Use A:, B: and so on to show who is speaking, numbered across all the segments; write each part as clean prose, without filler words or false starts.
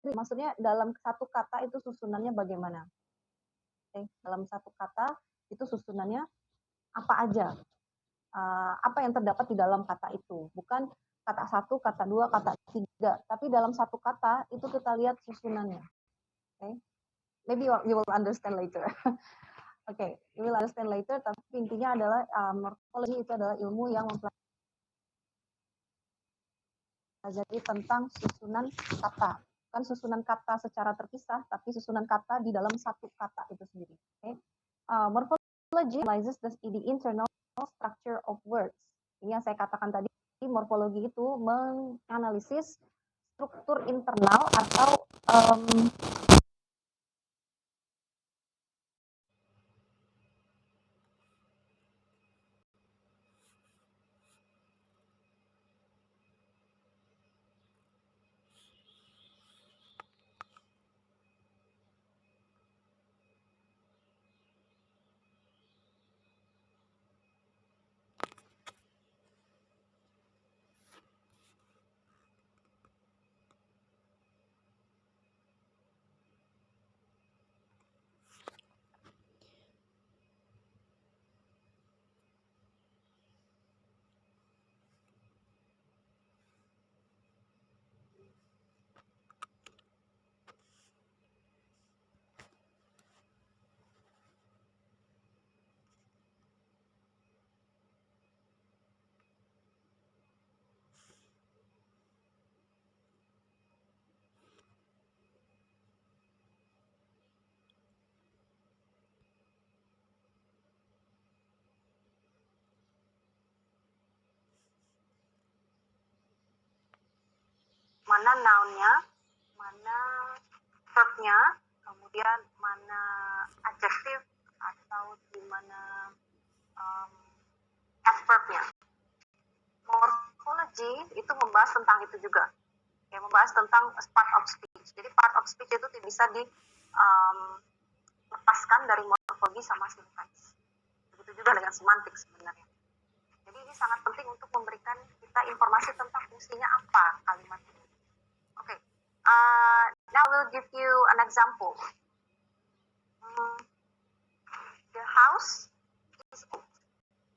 A: maksudnya dalam satu kata itu susunannya bagaimana. Oke, dalam satu kata itu susunannya apa aja, apa yang terdapat di dalam kata itu, bukan kata satu, kata dua, kata tiga, tapi dalam satu kata itu kita lihat susunannya. Okay? Maybe you will understand later. Okay, you will understand later. Tapi intinya adalah morfologi itu adalah ilmu yang mempelajari tentang susunan kata. Bukan susunan kata secara terpisah, tapi susunan kata di dalam satu kata itu sendiri. Okay? Morphology analyzes the internal structure of words. Ini yang saya katakan tadi, morfologi itu menganalisis struktur internal atau mana noun-nya, mana verb-nya, kemudian mana adjective atau di mana adverb-nya. Morphology itu membahas tentang itu juga, ya, membahas tentang part of speech. Jadi part of speech itu tidak bisa dilepaskan dari morfologi sama sintaks. Begitu juga dengan semantik sebenarnya. Jadi ini sangat penting untuk memberikan kita informasi tentang fungsinya apa kalimat ini. Okay. Now we'll give you an example. The house is old.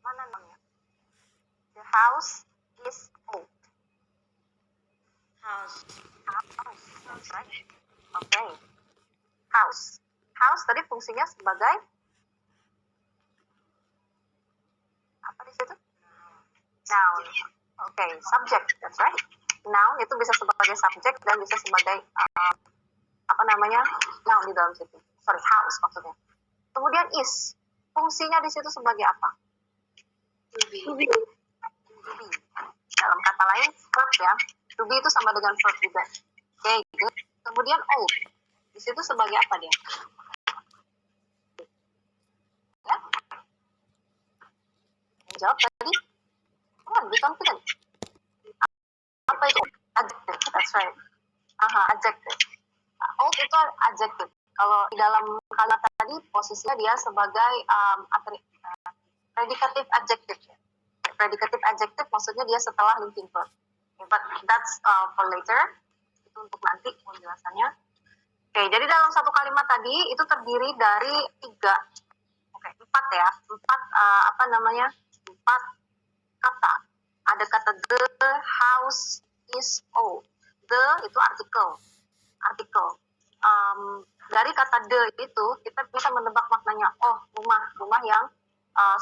A: Mana namanya? The house is old. House. Right? Okay. House. House tadi fungsinya sebagai apa di situ? Noun. Okay, subject. That's right. Noun itu bisa sebagai subjek dan bisa sebagai noun di dalam situ. Sorry, house maksudnya. Kemudian is, fungsinya di situ sebagai apa? To be. Dalam kata lain, verb ya. To be itu sama dengan verb juga. Oke, good. Kemudian old, di situ sebagai apa dia? Ya? Jawab tadi. Come on, be confident. Apa itu? Adjective, that's right. Adjective. Old itu adjective. Kalau di dalam kalimat tadi posisinya dia sebagai predicative adjective. Predicative adjective maksudnya dia setelah linking verb. Okay, but that's for later. Itu untuk nanti penjelasannya. Oke, jadi dalam satu kalimat tadi itu terdiri dari 4 ya. 4 kata. Ada kata the house is old. The itu artikel. Dari kata the itu kita bisa menebak maknanya. Oh, rumah yang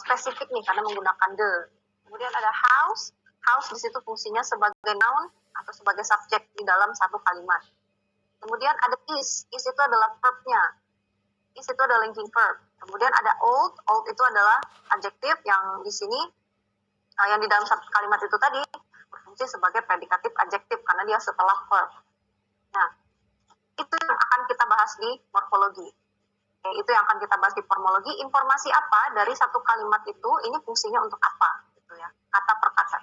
A: spesifik nih karena menggunakan the. Kemudian ada house. House di situ fungsinya sebagai noun atau sebagai subjek di dalam satu kalimat. Kemudian ada is. Is itu adalah verb-nya. Is itu adalah linking verb. Kemudian ada old. Old itu adalah adjektif yang di sini yang di dalam satu kalimat itu tadi berfungsi sebagai predikatif adjektif karena dia setelah verb. Nah, itu yang akan kita bahas di morfologi. Oke, itu yang akan kita bahas di morfologi. Informasi apa dari satu kalimat itu, ini fungsinya untuk apa, gitu ya, kata per kata.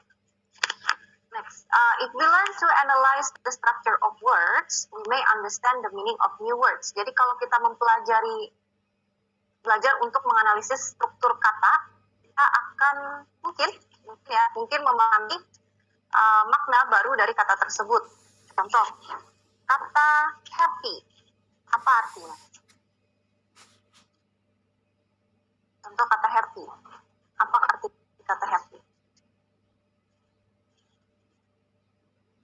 A: Next, if we learn to analyze the structure of words, we may understand the meaning of new words. Jadi kalau kita belajar untuk menganalisis struktur kata, kita akan mungkin memahami makna baru dari kata tersebut. Contoh, kata happiness. Contoh kata happy. Apa arti kata happy?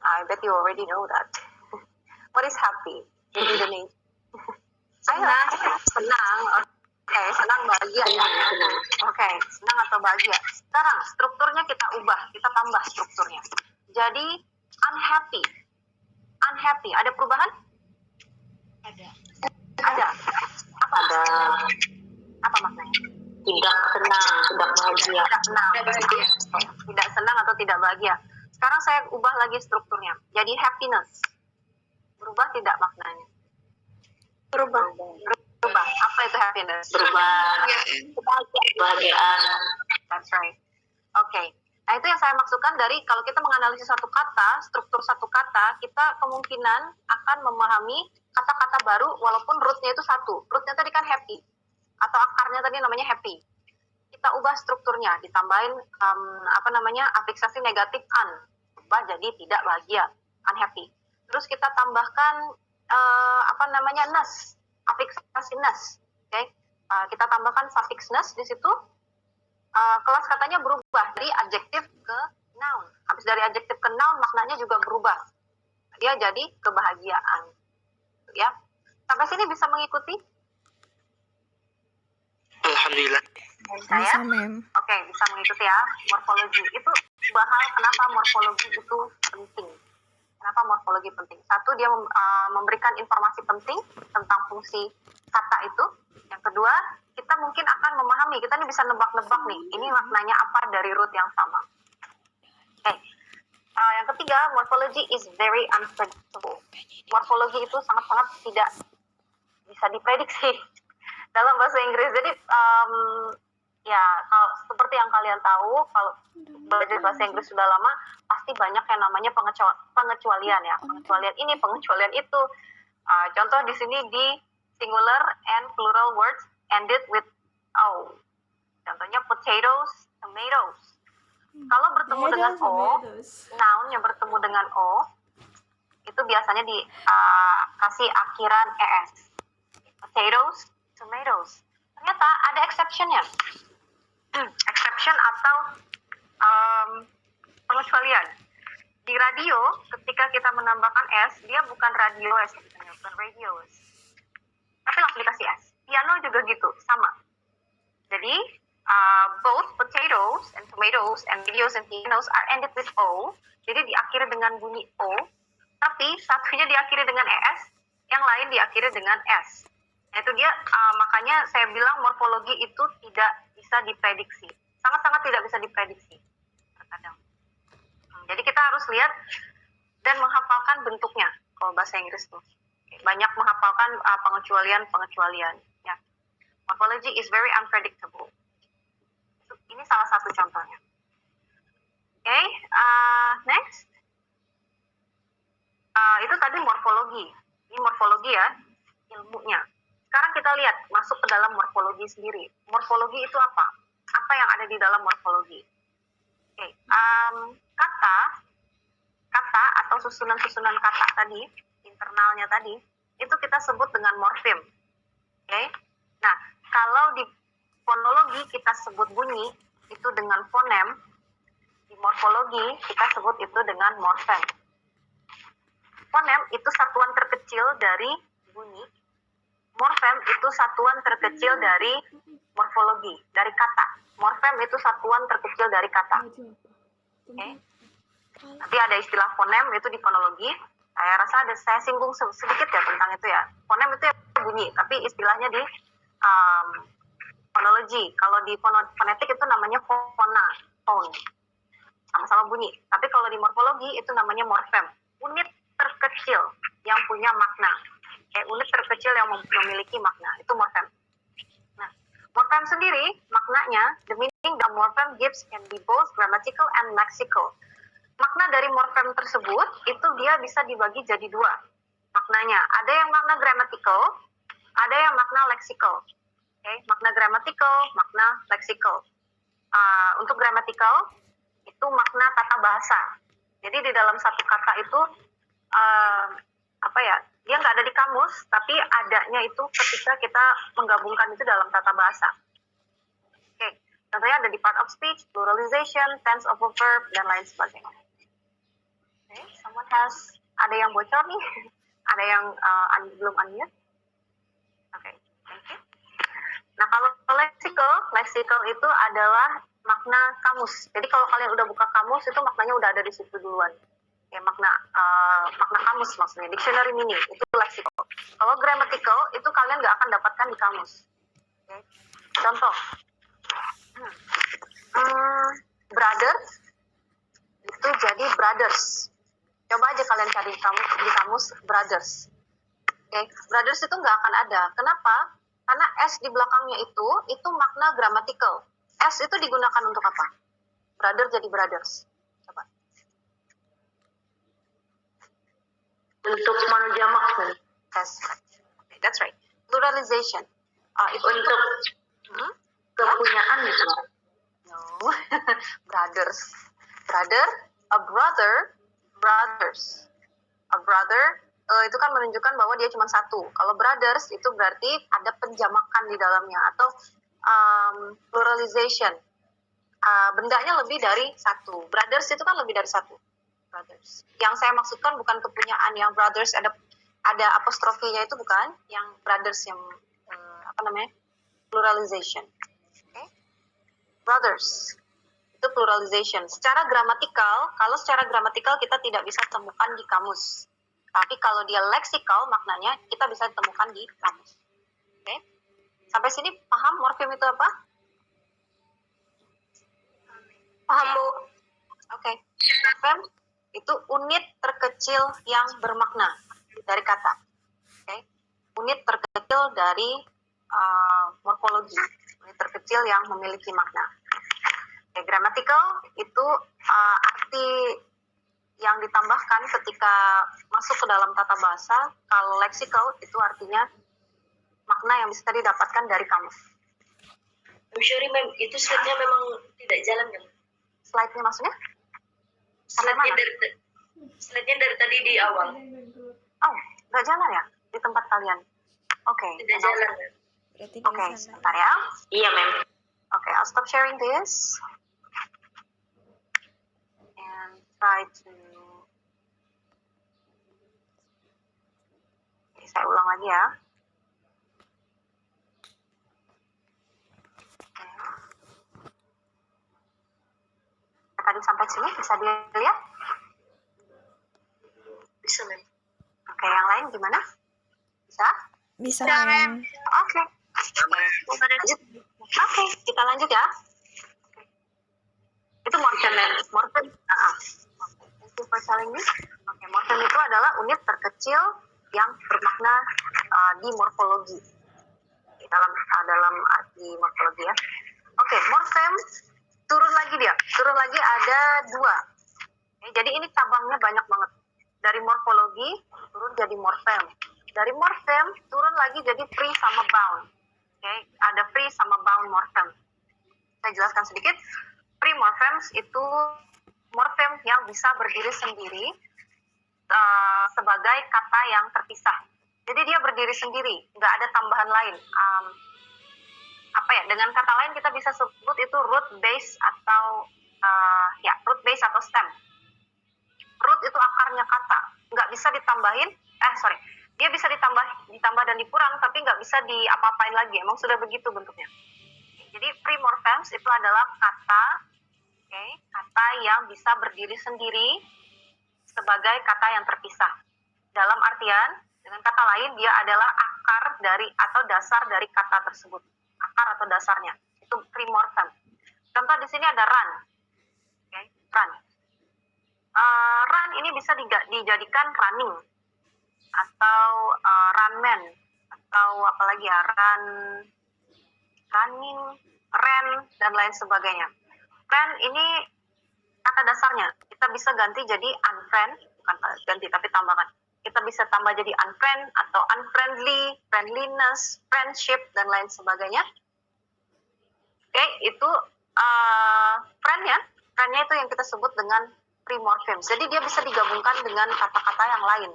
A: I bet you already know that. What is happy in Indonesia?
B: Senang.
A: Senang. Oke, senang bahagia. Oke, senang atau bahagia. Sekarang strukturnya kita ubah, kita tambah strukturnya. Jadi unhappy. Unhappy. Ada perubahan?
B: Ada.
A: Ada. Apa?
C: Ada.
A: Apa maknanya?
C: Tidak senang, tidak bahagia.
A: Tidak senang.
B: Tidak bahagia.
A: Tidak senang atau tidak bahagia. Sekarang saya ubah lagi strukturnya. Jadi happiness. Berubah tidak maknanya?
B: Berubah.
A: Berubah. Apa itu happiness?
C: Berubah, kebahagiaan.
A: That's right. Oke. Nah, itu yang saya maksudkan dari kalau kita menganalisis satu kata, struktur satu kata, kita kemungkinan akan memahami kata-kata baru walaupun rootnya itu satu. Rootnya tadi kan happy. Atau akarnya tadi namanya happy. Kita ubah strukturnya, ditambahin afiksasi negatif un. Ubah jadi tidak bahagia, unhappy. Terus kita tambahkan ness, afiksasi ness. Okay? Kita tambahkan suffix ness di situ. Kelas katanya berubah dari adjektif ke noun. Habis dari adjektif ke noun maknanya juga berubah. Dia jadi kebahagiaan. Ya. Sampai sini bisa mengikuti?
C: Alhamdulillah.
A: Saya?
D: Bisa, Mem.
A: Oke, bisa mengikuti ya. Morfologi. Itu hal kenapa morfologi itu penting. Kenapa morfologi penting? Satu, dia memberikan informasi penting tentang fungsi kata itu. Yang kedua, kita mungkin akan memahami, kita ini bisa nebak-nebak nih, ini maknanya apa dari root yang sama. Oke. Yang ketiga, morphology is very unpredictable. Morfologi itu sangat-sangat tidak bisa diprediksi dalam bahasa Inggris. Jadi, kalau seperti yang kalian tahu, kalau belajar bahasa Inggris sudah lama, pasti banyak yang namanya pengecualian ya. Pengecualian ini, pengecualian itu. Contoh di sini di singular and plural words ended with O. Contohnya potatoes, tomatoes. Kalau bertemu dengan O, noun yang bertemu dengan O, itu biasanya dikasih akhiran ES. Potatoes, tomatoes. Ternyata ada exception-nya. Exception atau pengecualian. Di radio, ketika kita menambahkan S, dia bukan radio S, bukan radio S. Tapi langsung dikasih S. Piano juga gitu, sama. Jadi, both potatoes and tomatoes and radios and pianos are ended with O. Jadi diakhiri dengan bunyi O. Tapi satunya diakhiri dengan ES, yang lain diakhiri dengan S. Nah, itu dia, makanya saya bilang morfologi itu tidak bisa diprediksi. Sangat-sangat tidak bisa diprediksi. Terkadang. Jadi kita harus lihat dan menghafalkan bentuknya. Kalau bahasa Inggris tuh. Banyak menghafalkan pengecualian. Ya. Morphology is very unpredictable. Ini salah satu contohnya. Oke, next. Itu tadi morfologi. Ini morfologi ya, ilmunya. Sekarang kita lihat, masuk ke dalam morfologi sendiri. Morfologi itu apa? Apa yang ada di dalam morfologi? Oke, kata atau susunan-susunan kata tadi, internalnya tadi, itu kita sebut dengan morfem. Oke, nah kalau di fonologi kita sebut bunyi itu dengan fonem, di morfologi kita sebut itu dengan morfem. Fonem itu satuan terkecil dari bunyi, morfem itu satuan terkecil dari morfologi, dari kata. Morfem itu satuan terkecil dari kata. Oke. Nanti ada istilah fonem itu di fonologi. Saya rasa saya singgung sedikit ya tentang itu ya. Fonem itu ya bunyi, tapi istilahnya di fonologi. Kalau di fonetik itu namanya fona, tone. Sama-sama bunyi. Tapi kalau di morfologi itu namanya morfem. Unit terkecil yang punya makna. Unit terkecil yang memiliki makna. Itu morfem. Nah, morfem sendiri, maknanya, the meaning the morphem gives can be both grammatical and lexical. Makna dari morfem tersebut, itu dia bisa dibagi jadi dua. Maknanya, ada yang makna grammatical, ada yang makna lexical. Makna grammatical, makna lexical. Untuk grammatical, itu makna tata bahasa. Jadi di dalam satu kata itu, dia nggak ada di kamus, tapi adanya itu ketika kita menggabungkan itu dalam tata bahasa. Oke, contohnya ada di part of speech, pluralization, tense of a verb, dan lain sebagainya. Oke, ada yang bocor nih? Ada yang belum unmute? Oke, thank you. Nah, kalau lexical itu adalah makna kamus. Jadi kalau kalian udah buka kamus, itu maknanya udah ada di situ duluan. Ya, makna kamus maksudnya, dictionary meaning, itu lexical. Kalau grammatical, itu kalian nggak akan dapatkan di kamus. Oke. Contoh, brother, itu jadi brothers. Coba aja kalian cari di kamus brothers. Oke, brothers itu nggak akan ada. Kenapa? Karena S di belakangnya itu makna grammatical. S itu digunakan untuk apa? Brother jadi brothers. Coba.
C: Untuk manujamak kan?
A: That's right. Pluralization. Itu
C: Untuk kepunyaan itu.
A: No. Brothers. Brother, a brother, brothers. A brother itu kan menunjukkan bahwa dia cuma satu. Kalau brothers itu berarti ada penjamakan di dalamnya atau pluralization. Bendanya lebih dari satu. Brothers itu kan lebih dari satu. Brothers. Yang saya maksudkan bukan kepunyaan yang brothers ada apostrofinya itu bukan, yang brothers yang pluralization. Okay? Brothers itu pluralization. Secara gramatikal kita tidak bisa temukan di kamus. Tapi kalau dia leksikal maknanya kita bisa temukan di kamus. Oke? Okay? Sampai sini paham morfem itu apa? Paham, Bu? Oke. Morfem itu unit terkecil yang bermakna dari kata. Oke? Unit terkecil dari morfologi. Unit terkecil yang memiliki makna. Oke, grammatical itu arti yang ditambahkan ketika masuk ke dalam tata bahasa. Kalau lexical itu artinya makna yang bisa didapatkan dari kamus.
B: Sorry, ma'am, itu slide-nya memang tidak jalan kan?
A: Slide-nya maksudnya?
B: Slide-nya dari tadi di awal.
A: Oh, nggak jalan ya di tempat kalian? Oke.
B: Tidak jalan.
A: Oke, sebentar ya.
C: Iya, ma'am.
A: Oke, I'll stop sharing this. And try to... Oke, saya ulang lagi ya. Tadi sampai sini bisa dilihat?
B: Bisa, ma'am.
A: Oke, yang lain gimana? Bisa?
D: Bisa, Ma'am.
A: Oke. Lanjut. Oke, kita lanjut ya. Itu morfem. Morfem. Thank you for telling me. Oke, morfem itu adalah unit terkecil yang bermakna di morfologi. Dalam arti morfologi ya. Oke, morfem turun lagi ada 2. Oke, jadi ini cabangnya banyak banget. Dari morfologi turun jadi morfem. Dari morfem turun lagi jadi free sama bound. Oke, ada free sama bound morfem. Saya jelaskan sedikit. Free morphems itu morfem yang bisa berdiri sendiri sebagai kata yang terpisah. Jadi dia berdiri sendiri, nggak ada tambahan lain. Dengan kata lain kita bisa sebut itu root base atau root base atau stem. Root itu akarnya kata, nggak bisa ditambahin. Dia bisa ditambah dan dikurang, tapi nggak bisa diapa-apain lagi. Emang sudah begitu bentuknya. Jadi free morphems itu adalah kata yang bisa berdiri sendiri sebagai kata yang terpisah. Dalam artian, dengan kata lain, dia adalah akar dari atau dasar dari kata tersebut. Akar atau dasarnya. Itu free morphem. Contoh di sini ada run. Run. Run ini bisa dijadikan running. Atau runman. Atau apalagi ya, running, ran, dan lain sebagainya. Ran ini kata dasarnya. Kita bisa ganti jadi unfriend. Bukan ganti, tapi tambahkan. Kita bisa tambah jadi unfriend atau unfriendly, friendliness, friendship, dan lain sebagainya. Oke, itu friend-nya. Friend-nya itu yang kita sebut dengan free morphems. Jadi dia bisa digabungkan dengan kata-kata yang lain.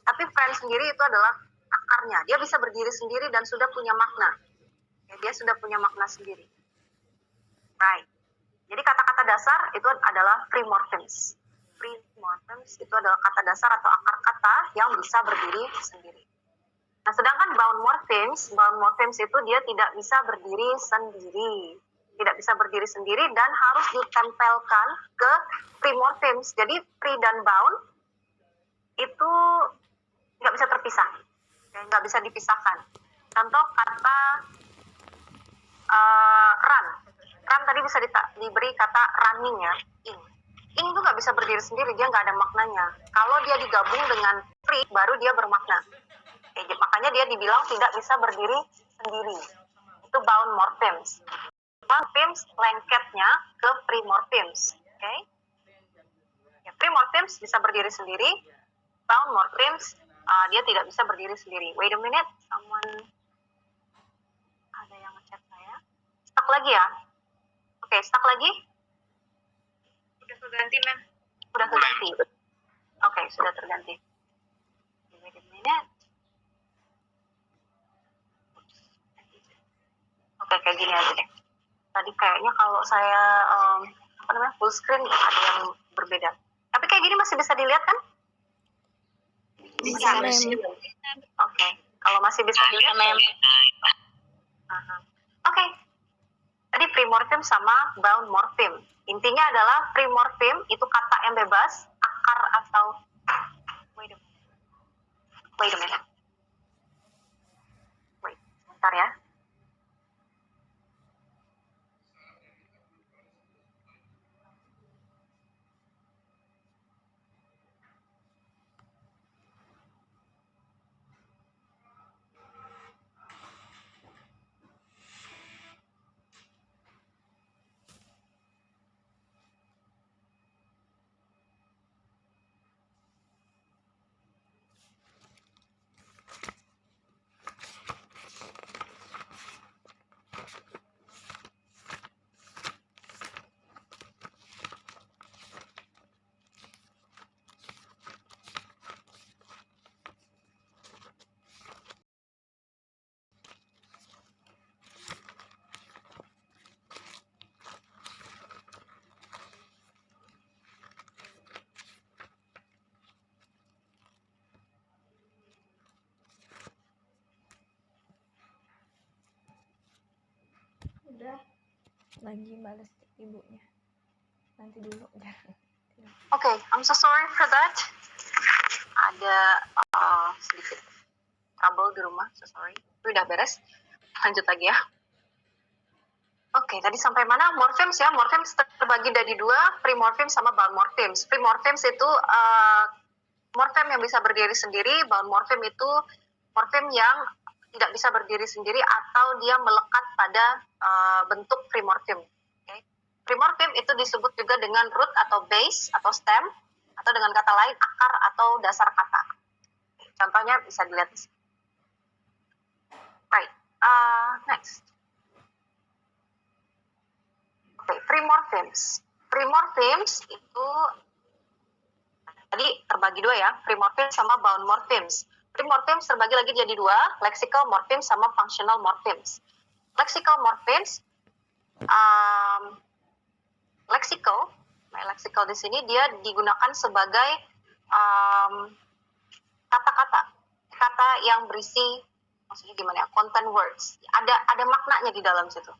A: Tapi friend sendiri itu adalah akarnya. Dia bisa berdiri sendiri dan sudah punya makna. Ya, dia sudah punya makna sendiri. Right. Jadi kata-kata dasar itu adalah primorphemes. Primorphemes itu adalah kata dasar atau akar kata yang bisa berdiri sendiri. Nah, sedangkan bound morphemes itu dia tidak bisa berdiri sendiri. Tidak bisa berdiri sendiri dan harus ditempelkan ke primorphemes. Jadi pre dan bound itu nggak bisa terpisah, nggak bisa dipisahkan. Contoh kata run tadi bisa diberi kata running ya, ing itu nggak bisa berdiri sendiri, dia nggak ada maknanya. Kalau dia digabung dengan pre baru dia bermakna. Makanya dia dibilang tidak bisa berdiri sendiri. Itu bound morphemes. Morphemes lengketnya ke primorphemes. Okay? Ya, primorphemes bisa berdiri sendiri. Bound morphemes dia tidak bisa berdiri sendiri. Wait a minute, someone ada yang ngechat saya. Stuck lagi ya? Oke, stuck lagi?
C: Udah terganti, Mem.
A: Sudah terganti. Oke, sudah terganti. Wait a minute. Oke, kayak gini aja deh. Tadi kayaknya kalau saya full screen ada yang berbeda. Tapi kayak gini masih bisa dilihat kan?
B: Bisa, Mem.
A: Oke, kalau masih bisa dilihat,
C: Mem.
A: Oke. Tadi primorphem sama bound morpheme. Intinya adalah primorphem itu kata yang bebas, akar atau wait a minute. Wait, sebentar ya.
D: Udah lagi balas ibunya, nanti dulu udah.
A: Oke, I'm so sorry for that. Ada sedikit trouble di rumah, so sorry. Udah beres. Lanjut lagi ya. Oke, tadi sampai mana? Morphemes ya. Morphemes terbagi dari dua, primorphemes sama bound morphemes. Primorphemes itu morphem yang bisa berdiri sendiri, bound morphem itu morphem yang tidak bisa berdiri sendiri atau dia melekat pada bentuk primorphem. Okay. Primorphem itu disebut juga dengan root atau base atau stem, atau dengan kata lain akar atau dasar kata. Contohnya bisa dilihat di sini. Right, next. Okay, primorphemes. Primorphemes itu tadi terbagi dua ya, primorphemes sama bound morphemes. Primorphemes terbagi lagi jadi dua, lexical morphemes sama functional morphemes. Lexical morphemes, lexical di sini dia digunakan sebagai kata yang berisi, maksudnya gimana ya, content words. Ada maknanya di dalam situ.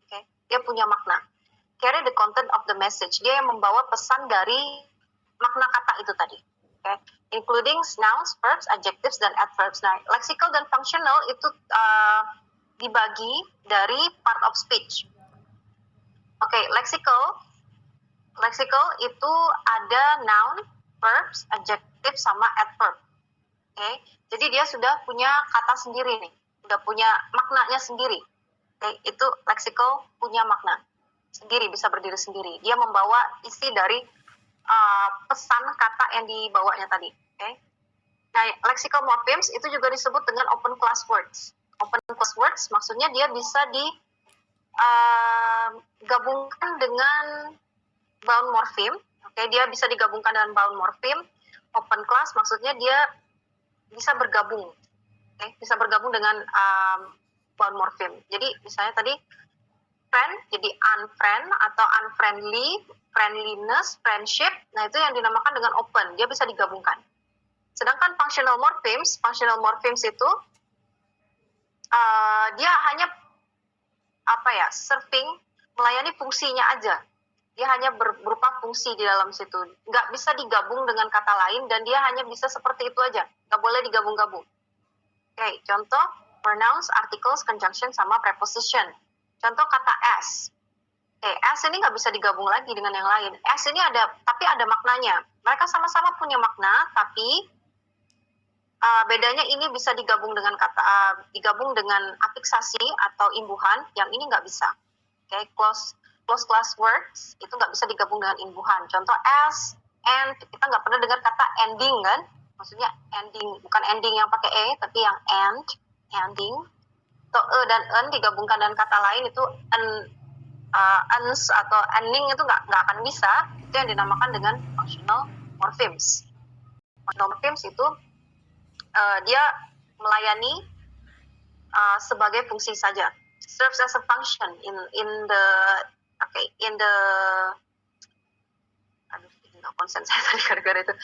A: Okay? Dia punya makna. Carry the content of the message. Dia yang membawa pesan dari makna kata itu tadi. Okay? Including nouns, verbs, adjectives, dan adverbs. Nah, lexical dan functional itu dibagi dari part of speech. Oke, lexical itu ada noun, verbs, adjective, sama adverb. Oke, jadi dia sudah punya kata sendiri nih, sudah punya maknanya sendiri. Oke, itu lexical punya makna sendiri, bisa berdiri sendiri. Dia membawa isi dari pesan kata yang dibawanya tadi. Okay? Nah, lexical morphemes itu juga disebut dengan open class words. Open class words maksudnya dia bisa digabungkan dengan bound morpheme. Okay? Dia bisa digabungkan dengan bound morpheme. Open class maksudnya dia bisa bergabung, bisa bergabung dengan bound morpheme. Jadi misalnya tadi friend jadi unfriend atau unfriendly, friendliness, friendship. Nah itu yang dinamakan dengan open, dia bisa digabungkan. Sedangkan functional morphemes itu dia hanya serving, melayani fungsinya aja. Dia hanya berupa fungsi di dalam situ, nggak bisa digabung dengan kata lain, dan dia hanya bisa seperti itu aja, nggak boleh digabung-gabung. Oke, contoh pronouns, articles, conjunction, sama preposition. Contoh kata as. As ini nggak bisa digabung lagi dengan yang lain. As ini tapi ada maknanya. Mereka sama-sama punya makna, tapi bedanya ini bisa digabung dengan digabung dengan afiksasi atau imbuhan, yang ini nggak bisa. Close class words itu nggak bisa digabung dengan imbuhan. Contoh as, and, kita nggak pernah dengar kata ending kan? Maksudnya ending, bukan ending yang pakai e, tapi yang ending. Atau dan en digabungkan dengan kata lain itu ens atau ending itu nggak akan bisa. Itu yang dinamakan dengan functional morphemes. Functional morphemes itu dia melayani sebagai fungsi saja, serves as a function in the konsen saya tadi gara-gara itu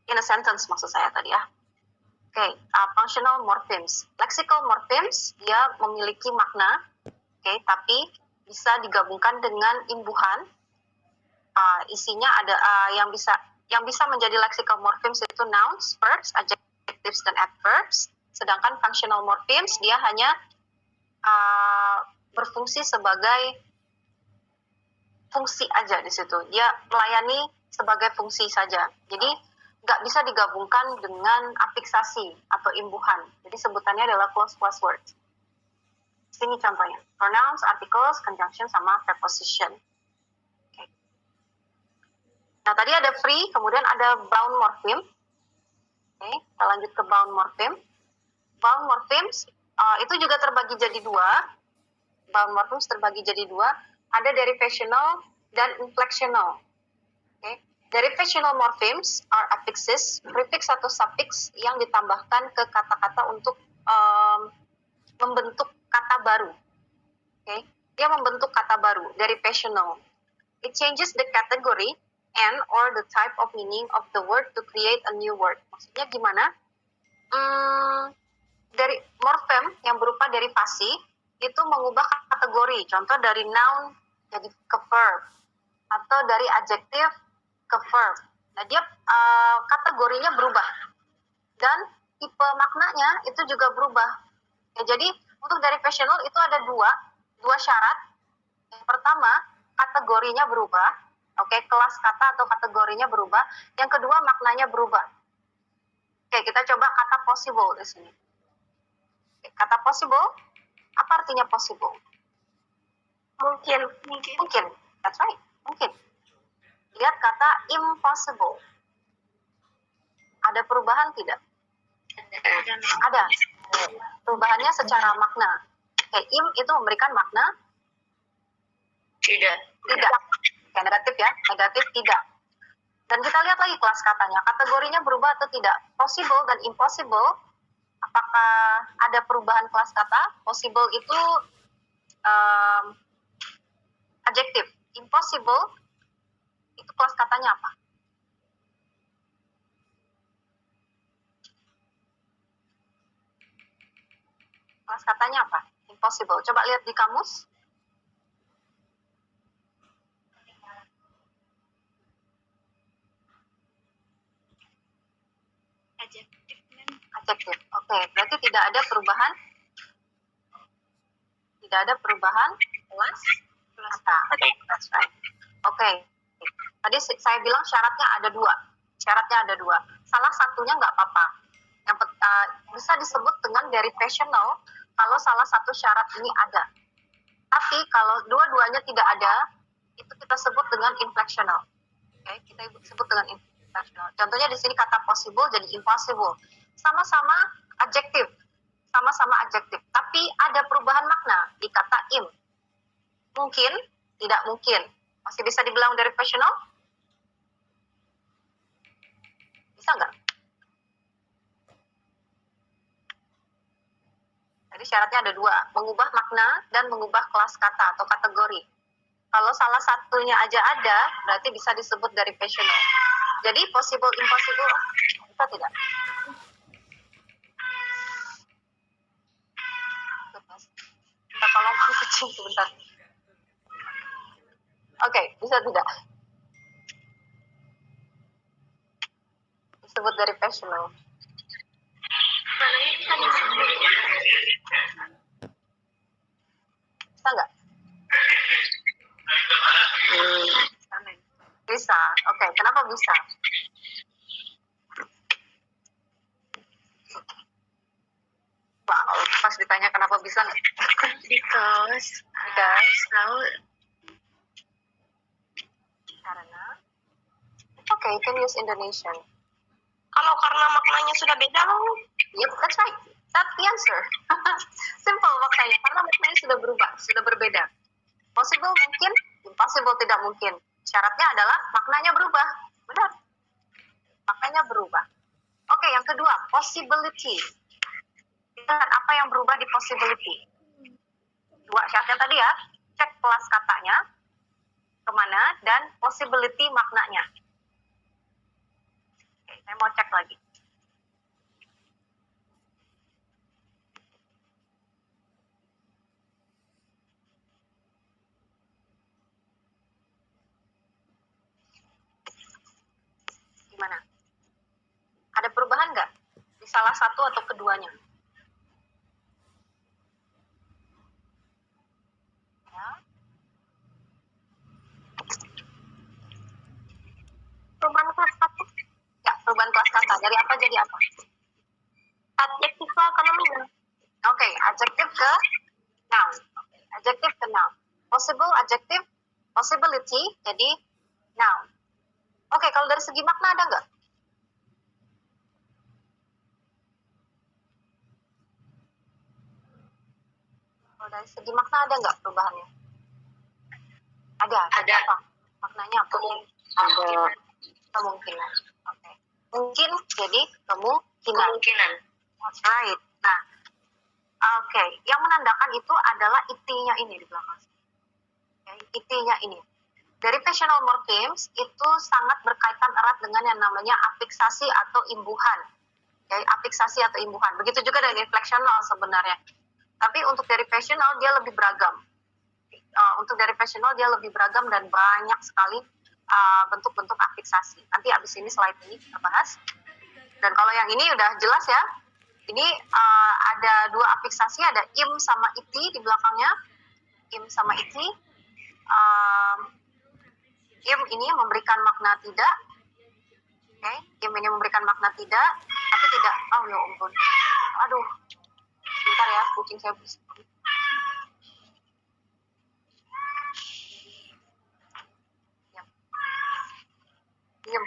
A: in a sentence maksud saya tadi ya. Functional morphemes, lexical morphemes dia memiliki makna, tapi bisa digabungkan dengan imbuhan. Isinya ada yang bisa menjadi lexical morphemes itu nouns, verbs, adjectives, dan adverbs. Sedangkan functional morphemes dia hanya berfungsi sebagai fungsi aja di situ. Dia melayani sebagai fungsi saja. Jadi nggak bisa digabungkan dengan afiksasi atau imbuhan. Jadi sebutannya adalah close class words. Sini contohnya: pronouns, articles, conjunction, sama preposition. Nah, tadi ada free, kemudian ada bound morpheme. Kita lanjut ke bound morpheme. Bound morphemes itu juga terbagi jadi dua. Bound morphemes terbagi jadi dua. Ada derivational dan inflectional. Derivational morphemes are affixes, prefix atau suffix yang ditambahkan ke kata-kata untuk membentuk kata baru. Dia membentuk kata baru, derivational. It changes the category and or the type of meaning of the word to create a new word. Maksudnya gimana? Dari morfem yang berupa derivasi itu mengubah kategori. Contoh dari noun jadi ke verb, atau dari adjective ke verb. Nah, dia kategorinya berubah dan tipe maknanya itu juga berubah. Jadi untuk derivational itu ada dua syarat. Yang pertama, kategorinya berubah. Kelas kata atau kategorinya berubah. Yang kedua, maknanya berubah. Kita coba kata possible di sini. Kata possible, apa artinya possible?
B: Mungkin.
A: That's right, mungkin. Lihat kata impossible. Ada perubahan tidak? Ada. Perubahannya secara makna. Im itu memberikan makna?
B: Tidak.
A: Negatif ya, negatif tidak. Dan kita lihat lagi kelas katanya, kategorinya berubah atau tidak. Possible dan impossible, apakah ada perubahan kelas kata? Possible itu adjective, impossible itu kelas katanya apa? Kelas katanya apa? Impossible. Coba lihat di kamus. Adjective. Berarti tidak ada perubahan. Tidak ada perubahan kelas kata. That's right. Tadi saya bilang syaratnya ada dua. Salah satunya nggak apa-apa. Yang bisa disebut dengan derivational kalau salah satu syarat ini ada. Tapi kalau dua-duanya tidak ada, itu kita sebut dengan inflectional. Kita sebut dengan inflectional. Contohnya di sini kata possible jadi impossible. Sama-sama adjektif, tapi ada perubahan makna di kata im. Mungkin, tidak mungkin. Masih bisa dibilang derivational? Bisa nggak? syaratnya ada dua, mengubah makna dan mengubah kelas kata atau kategori. Kalau salah satunya aja ada, berarti bisa disebut derivational. Jadi possible, impossible, bisa tidak? Kita tolong kucing sebentar. Oke, bisa tidak? Disebut derivational. Bisa nggak? Bisa. Oke, kenapa bisa? Wow, pas ditanya kenapa bisa nggak?
B: Because tahu
A: Karena okay, you can use Indonesian.
B: kalau karena maknanya sudah beda loh.
A: Yep, that's right. That's the answer. Simple maknanya, karena maknanya sudah berubah, sudah berbeda. Possible mungkin, impossible tidak mungkin. Syaratnya adalah maknanya berubah. Benar. Maknanya berubah. Oke, yang kedua, possibility. Lihat apa yang berubah di possibility. Dua syaratnya tadi ya, cek kelas katanya, kemana, dan possibility maknanya. Oke, saya mau cek lagi. Gimana? Ada perubahan nggak di salah satu atau keduanya? Ya. Perubahan kelas kata? Ya, perubahan kelas kata. Dari apa jadi apa? Adjektif ke noun. Oke, adjektif ke noun. Adjektif ke noun. Possible, adjektif, possibility, jadi noun. Oke, kalau dari segi makna ada nggak? Kalau dari segi makna ada nggak perubahannya? Ada.
B: Ada.
A: Apa? Maknanya apa?
B: Ada
A: Kemungkinan. Oke. Mungkin jadi kemungkinan.
B: kemungkinan.
A: That's right. Nah, oke. Yang menandakan itu adalah it-nya ini di belakang. Okay. It-nya ini. Derivational morphemes itu sangat berkaitan erat dengan yang namanya afiksasi atau imbuhan. Okay. Afiksasi atau imbuhan. Begitu juga dengan inflectional sebenarnya. Tapi untuk derivational dia lebih beragam. Untuk derivational dia lebih beragam dan banyak sekali bentuk-bentuk afiksasi. Nanti abis ini slide ini kita bahas. Dan kalau yang ini udah jelas ya. Ini ada dua afiksasi, ada im sama iti di belakangnya. Im sama iti. Im ini memberikan makna tidak. Okay. Im ini memberikan makna tidak, tapi tidak. Oh ya ampun. Aduh. Bentar ya, kucing saya berisik. Diam.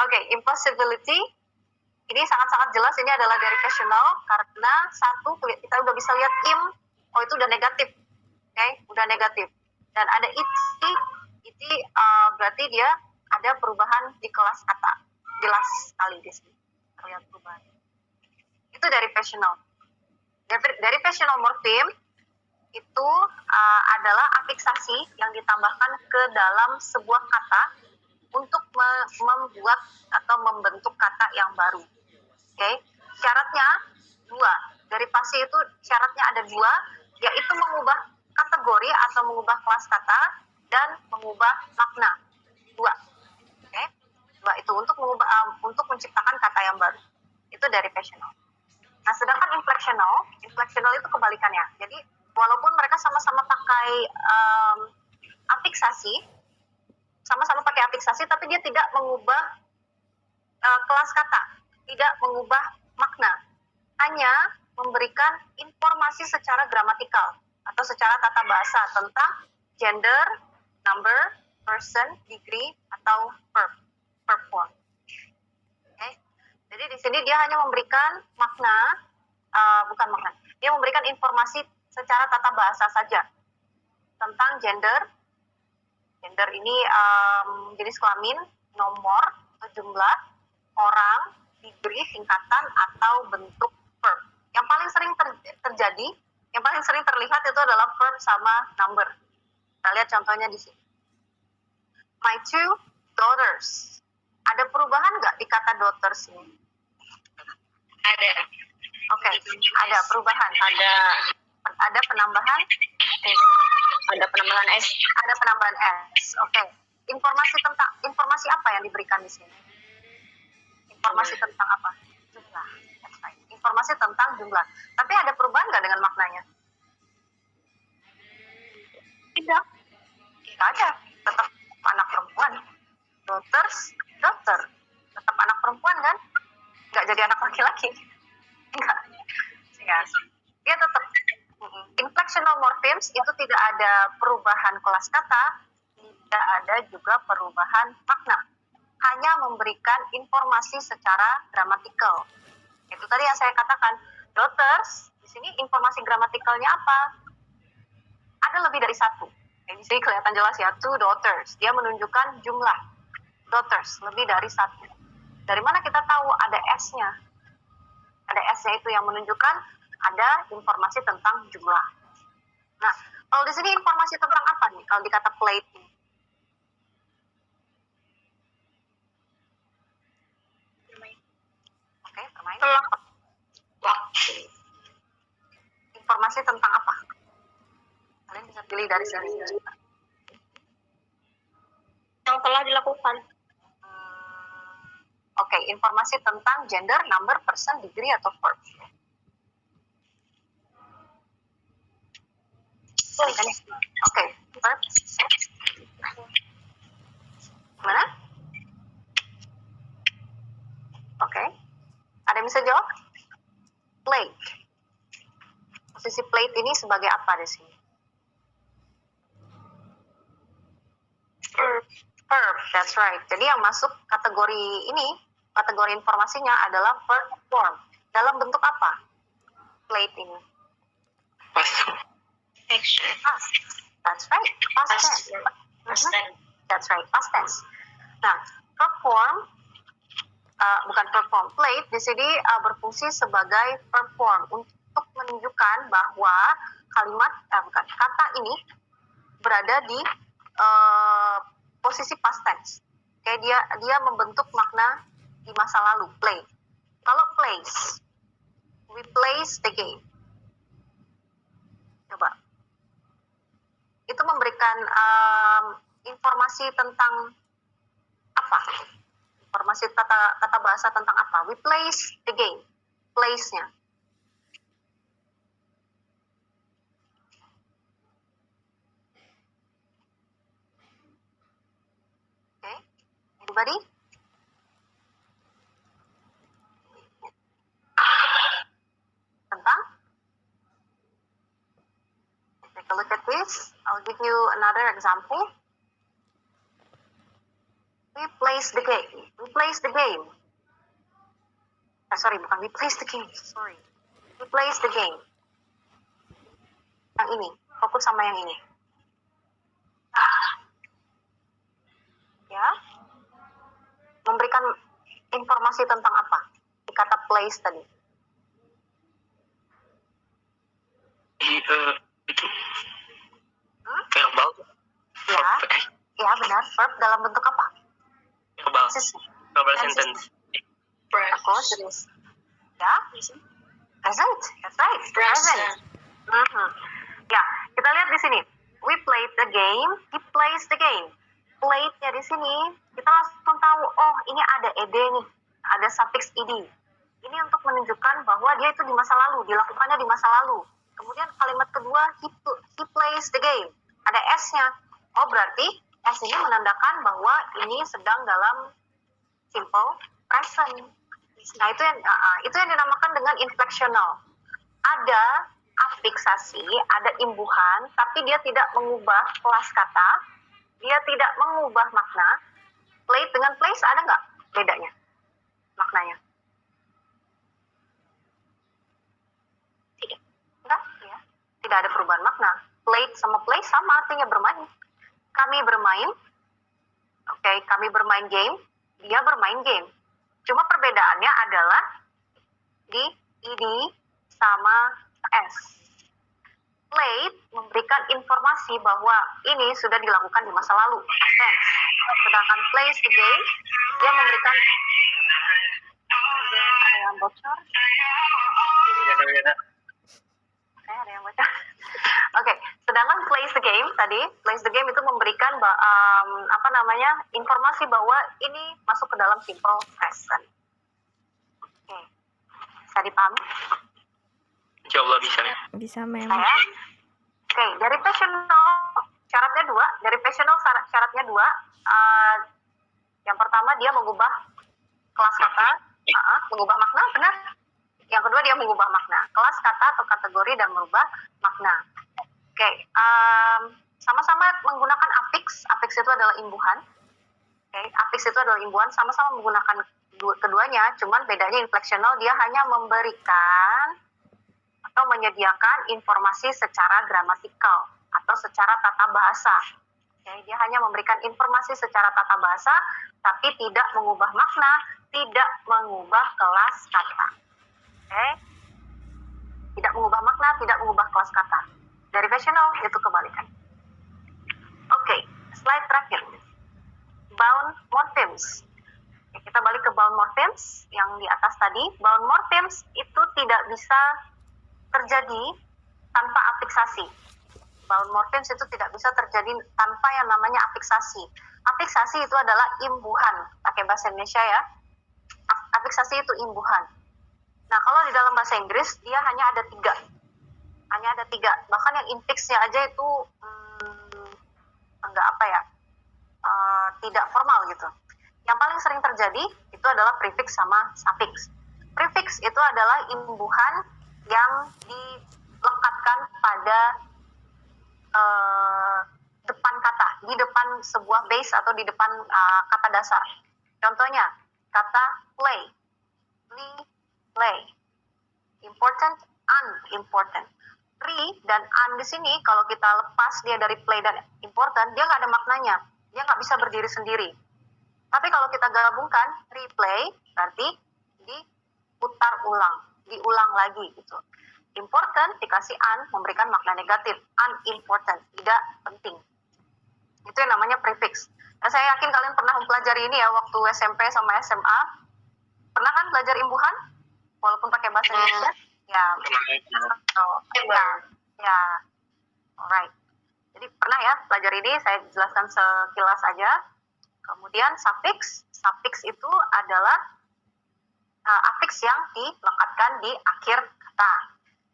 A: Oke, impossibility. Ini sangat-sangat jelas ini adalah derivational karena satu kita udah bisa lihat im, oh itu udah negatif. Oke, udah negatif. Dan ada iti berarti dia ada perubahan di kelas kata. Jelas sekali di sini. Terlihat perubahan. Itu derivational. Derivational morpheme itu adalah afiksasi yang ditambahkan ke dalam sebuah kata untuk membuat atau membentuk kata yang baru. Oke, syaratnya dua. Derivasi itu syaratnya ada dua, yaitu mengubah kategori atau mengubah kelas kata dan mengubah makna. Dua. Oke, dua itu untuk mengubah untuk menciptakan kata yang baru. Itu derivational. Nah, sedangkan inflectional itu kebalikannya. Jadi, walaupun mereka sama-sama pakai afiksasi, sama-sama pakai afiksasi, tapi dia tidak mengubah kelas kata, tidak mengubah makna, hanya memberikan informasi secara gramatikal atau secara tata bahasa tentang gender, number, person, degree, atau verb form. Okay. Jadi di sini dia hanya memberikan makna, bukan makna, dia memberikan informasi secara tata bahasa saja tentang gender. Gender ini jenis kelamin, nomor, atau jumlah, orang, degree, tingkatan, atau bentuk verb. Yang paling sering terjadi, yang paling sering terlihat itu adalah verb sama number. Kita lihat contohnya di sini. My two daughters. Ada perubahan nggak di kata daughters ini?
B: Ada.
A: Oke, ada perubahan. Ada penambahan
B: Ada penambahan S.
A: Ada penambahan S. Oke. Informasi apa yang diberikan di sini? Informasi tentang apa? Jumlah. That's right. Informasi tentang jumlah. Tapi ada perubahan nggak dengan maknanya? Tidak. Tidak ada. Tetap anak perempuan. Daughters, daughter. Tetap anak perempuan kan? Nggak jadi anak laki-laki. Enggak. Ya. Dia tetap inflectional morphemes itu tidak ada perubahan kelas kata, tidak ada juga perubahan makna. Hanya memberikan informasi secara gramatikal. Itu tadi yang saya katakan, daughters, di sini informasi gramatikalnya apa? Ada lebih dari satu. Di sini kelihatan jelas ya, two daughters. Dia menunjukkan jumlah daughters, lebih dari satu. Dari mana kita tahu ada S-nya? Ada S-nya itu yang menunjukkan ada informasi tentang jumlah. Nah, kalau di sini informasi tentang apa nih? Kalau dikata plate ini? Oke, bermain.
B: Waktu.
A: Informasi tentang apa? Kalian bisa pilih dari sini.
B: Yang telah dilakukan.
A: Oke, informasi tentang gender, number, person, degree, atau verb. Oke, verb. Mana? Oke. Ada yang bisa jawab? Plate. Posisi plate ini sebagai apa di sini? Verb, that's right. Jadi yang masuk kategori ini, kategori informasinya adalah verb form. Dalam bentuk apa? Plate ini.
B: Action.
A: Past. That's right. Past tense.
B: Past tense.
A: That's right. Past tense. Nah, verb form, bukan verb form. Plate di sini berfungsi sebagai verb form untuk menunjukkan bahwa kata ini berada di posisi past tense. Kayak dia membentuk makna di masa lalu, play. Kalau place, we plays the game. Coba. Itu memberikan informasi tentang apa? Informasi kata bahasa tentang apa? We plays the game. Place-nya. Okay. Anybody? Tentang? Take a look at this. I'll give you another example. We plays the game. We plays the game. Sorry, bukan we plays the game. Sorry. We plays the game. Yang ini. Fokus sama yang ini. Ya. Memberikan informasi tentang apa? Di kata plays tadi.
B: Itu verbal.
A: Ya benar. Verb dalam bentuk apa?
B: Verbal. Verbal
A: Tenses.
B: sentence.
A: Of course it is. Ya. Present. That's right.
B: Present.
A: Ya, kita lihat di sini. We played the game. He plays the game. Played-nya di sini, kita langsung tahu, oh ini ada ed nih. Ada suffix ed. Ini untuk menunjukkan bahwa dia itu di masa lalu. Dilakukannya di masa lalu. Kemudian kalimat kedua, he plays the game. Ada S-nya. Oh berarti S ini menandakan bahwa ini sedang dalam simple present. Nah itu yang dinamakan dengan inflectional. Ada afiksasi, ada imbuhan, tapi dia tidak mengubah kelas kata, dia tidak mengubah makna. Plate dengan place ada nggak bedanya maknanya? Tidak. Enggak, ya. Tidak ada perubahan makna. Plate sama place sama artinya bermain. Kami bermain, oke, kami bermain game, dia bermain game. Cuma perbedaannya adalah di ed sama S. Played memberikan informasi bahwa ini sudah dilakukan di masa lalu, tense. Sedangkan plays the game, dia memberikan ada yang bocor. Ada yang bocor. Oke, sedangkan plays the game tadi, plays the game itu memberikan informasi bahwa ini masuk ke dalam simple present. Oke, bisa dipahami?
E: Insya Allah bisa.
D: Bisa, Mem.
A: Oke, dari passional syaratnya dua. Dari passional syaratnya dua. Yang pertama dia mengubah kelas kata, mengubah makna, benar. Yang kedua dia mengubah makna, kelas kata atau kategori dan merubah makna. Oke, sama-sama menggunakan affix. Affix itu adalah imbuhan. Oke, affix itu adalah imbuhan, sama-sama menggunakan keduanya, cuman bedanya inflectional, dia hanya memberikan atau menyediakan informasi secara gramatikal atau secara tata bahasa. Oke, dia hanya memberikan informasi secara tata bahasa, tapi tidak mengubah makna, tidak mengubah kelas kata. Oke, tidak mengubah makna, tidak mengubah kelas kata. Derivational itu kebalikan. Oke, slide terakhir. Bound morphemes. Oke, kita balik ke bound morphemes yang di atas tadi. Bound morphemes itu tidak bisa terjadi tanpa afiksasi. Bound morphemes itu tidak bisa terjadi tanpa yang namanya afiksasi. Afiksasi itu adalah imbuhan. Pakai bahasa Indonesia ya. Afiksasi itu imbuhan. Nah, kalau di dalam bahasa Inggris, dia hanya ada 3. Hanya ada 3. Bahkan yang infixnya aja itu tidak formal gitu. Yang paling sering terjadi itu adalah prefix sama suffix. Prefix itu adalah imbuhan yang dilekatkan pada depan kata, di depan sebuah base atau di depan kata dasar. Contohnya, kata play, play, important, unimportant. Re dan un di sini kalau kita lepas dia dari play dan important, dia nggak ada maknanya, dia nggak bisa berdiri sendiri. Tapi kalau kita gabungkan replay, berarti diputar ulang, diulang lagi gitu. Important dikasih un memberikan makna negatif, unimportant, tidak penting. Itu yang namanya prefix. Nah, saya yakin kalian pernah mempelajari ini ya waktu SMP sama SMA. Pernah kan belajar imbuhan? Walaupun pakai bahasa Indonesia? Ya. Ya. Alright. Jadi pernah ya belajar ini, saya jelaskan sekilas aja. Kemudian suffix. Suffix itu adalah affix yang dilekatkan di akhir kata.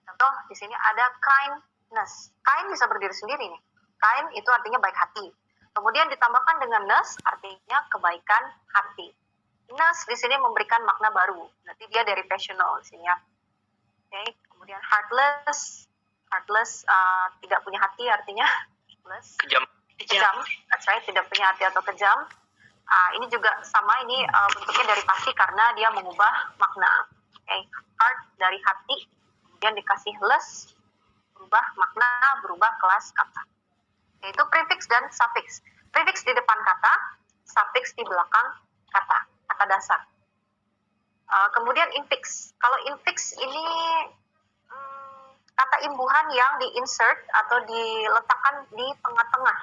A: Contoh di sini ada kindness. Kind bisa berdiri sendiri nih. Kind itu artinya baik hati. Kemudian ditambahkan dengan ness artinya kebaikan hati. Ness di sini memberikan makna baru. Nanti dia derivational di sini ya. Oke. Kemudian heartless. Heartless tidak punya hati artinya heartless. Kejam. That's right, tidak punya hati atau kejam. Ini juga sama, ini bentuknya derivasi karena dia mengubah makna. Okay. Heart dari hati, kemudian dikasih less, berubah makna, berubah kelas kata. Yaitu prefix dan suffix. Prefix di depan kata, suffix di belakang kata dasar. Kemudian infix. Kalau infix ini kata imbuhan yang di-insert atau diletakkan di tengah-tengah.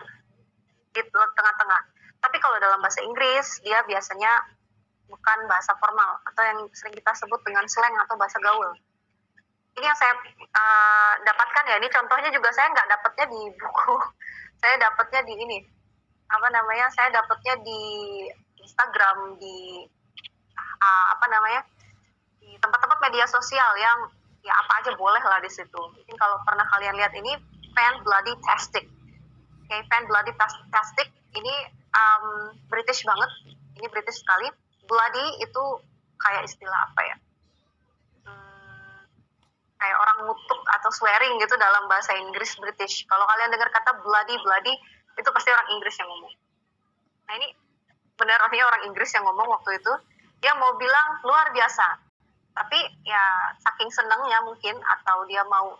A: Di tengah-tengah. Tapi kalau dalam bahasa Inggris, dia biasanya bukan bahasa formal atau yang sering kita sebut dengan slang atau bahasa gaul. Ini yang saya dapatkan ya, ini contohnya juga saya nggak dapatnya di buku. Saya dapatnya di ini, saya dapatnya di Instagram, di di tempat-tempat media sosial yang ya apa aja boleh lah di situ. Mungkin kalau pernah kalian lihat ini, fan bloody tastic. Okay, fan bloody tastic ini British banget, ini British sekali. Bloody itu kayak istilah apa ya? Kayak orang ngutuk atau swearing gitu dalam bahasa Inggris British. Kalau kalian dengar kata bloody, itu pasti orang Inggris yang ngomong. Nah ini benar-benar orang Inggris yang ngomong waktu itu. Dia mau bilang luar biasa. Tapi ya saking senangnya mungkin, atau dia mau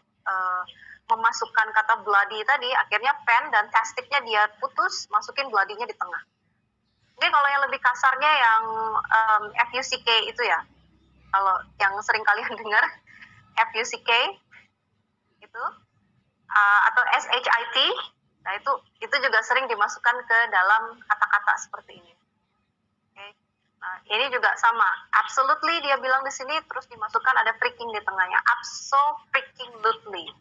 A: memasukkan kata bloody tadi, akhirnya fan dan tastic-nya dia putus, masukin bloody-nya di tengah. Mungkin kalau yang lebih kasarnya yang FUCK itu ya. Kalau yang sering kalian dengar, FUCK itu atau SHIT. Nah, itu juga sering dimasukkan ke dalam kata-kata seperti ini. Oke. Nah, ini juga sama. Absolutely dia bilang di sini, terus dimasukkan ada freaking di tengahnya. Abso-freaking-lutely.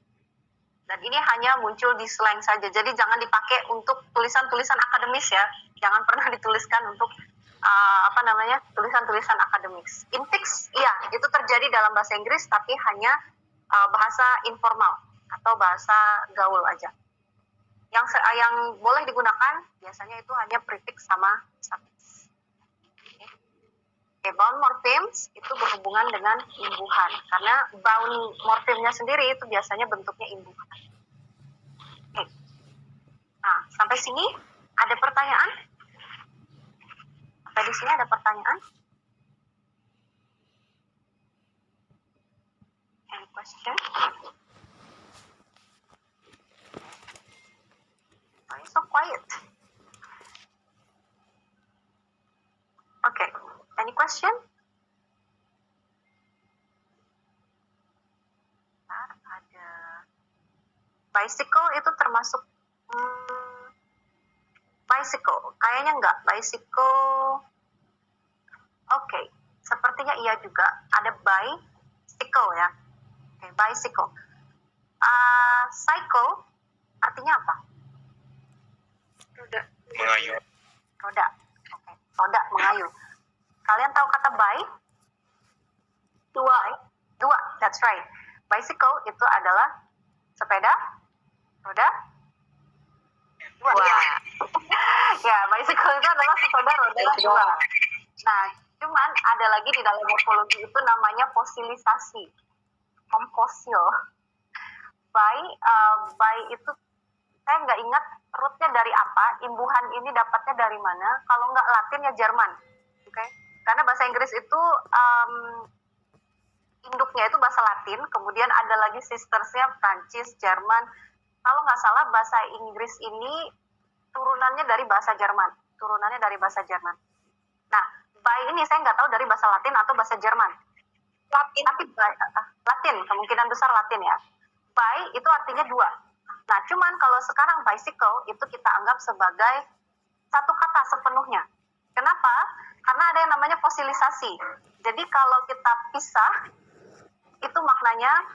A: Dan ini hanya muncul di slang saja. Jadi jangan dipakai untuk tulisan-tulisan akademis ya. Jangan pernah dituliskan untuk tulisan-tulisan akademis. Infix, iya, itu terjadi dalam bahasa Inggris, tapi hanya bahasa informal atau bahasa gaul aja. Yang boleh digunakan biasanya itu hanya prefix sama suffix. Okay, bound morphemes itu berhubungan dengan imbuhan, karena bound morphemnya sendiri itu biasanya bentuknya imbuhan. Okay. Nah, sampai sini ada pertanyaan? Sampai di sini ada pertanyaan? Any question? Why are you so quiet? Okay, any question? Ada bicycle itu termasuk bicycle, kayaknya enggak. Bicycle, oke, sepertinya iya juga. Ada bicycle ya. Oke, bicycle. Cycle artinya apa?
C: Roda.
E: Mengayuh.
A: Roda. Oke, roda mengayuh. Kalian tahu kata bike? Dua, that's right. Bicycle itu adalah sepeda roda dua. Ya, bicycle itu adalah sepeda roda dua. Nah, cuman ada lagi di dalam morfologi itu namanya fosilisasi, komposil. By itu saya nggak ingat rootnya dari apa, imbuhan ini dapatnya dari mana. Kalau nggak Latin ya Jerman, oke? Karena bahasa Inggris itu induknya itu bahasa Latin, kemudian ada lagi sistersnya Prancis, Jerman. Kalau nggak salah bahasa Inggris ini turunannya dari bahasa Jerman. Nah, by ini saya nggak tahu dari bahasa Latin atau bahasa Jerman. Latin, tapi Latin, kemungkinan besar Latin ya. By itu artinya dua. Nah, cuman kalau sekarang bicycle itu kita anggap sebagai satu kata sepenuhnya. Kenapa? Karena ada yang namanya fosilisasi. Jadi kalau kita pisah, itu maknanya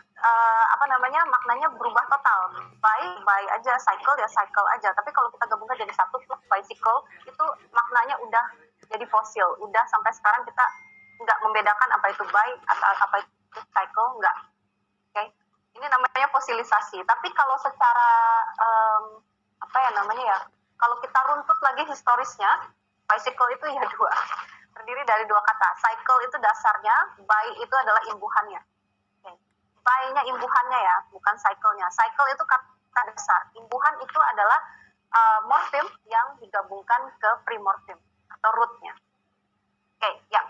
A: maknanya berubah total. By aja, cycle ya cycle aja. Tapi kalau kita gabungkan jadi satu plus bicycle, itu maknanya udah jadi fosil. Udah sampai sekarang kita nggak membedakan apa itu by atau apa itu cycle, nggak. Oke. Ini namanya fosilisasi. Tapi kalau secara kalau kita runtut lagi historisnya, bicycle itu ya dua. Terdiri dari dua kata. Cycle itu dasarnya, by itu adalah imbuhannya. Okay. By-nya imbuhannya ya, bukan cycle-nya. Cycle itu kata dasar. Imbuhan itu adalah morfem yang digabungkan ke primorfem atau root-nya. Oke, ya.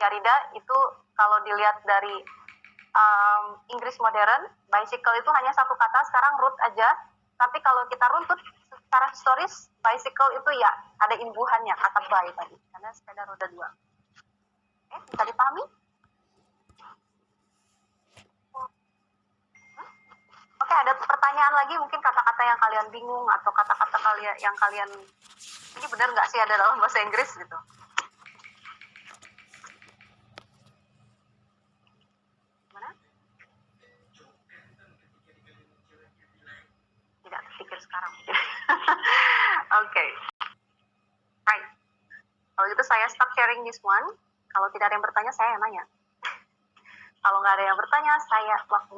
A: Derrida itu kalau dilihat dari Inggris modern, bicycle itu hanya satu kata, sekarang root aja. Tapi kalau kita runtut secara historis, bicycle itu ya ada imbuhannya, kata by tadi, karena sepeda roda dua. Oke, bisa dipahami? Oke, ada pertanyaan lagi, mungkin kata-kata yang kalian bingung atau kata-kata yang kalian ini benar nggak sih ada dalam bahasa Inggris gitu? Tidak terpikir sekarang. Oke. Right. Kalau gitu saya stop sharing this one. Kalau tidak ada yang bertanya, saya yang nanya. Kalau nggak ada yang bertanya, saya waktu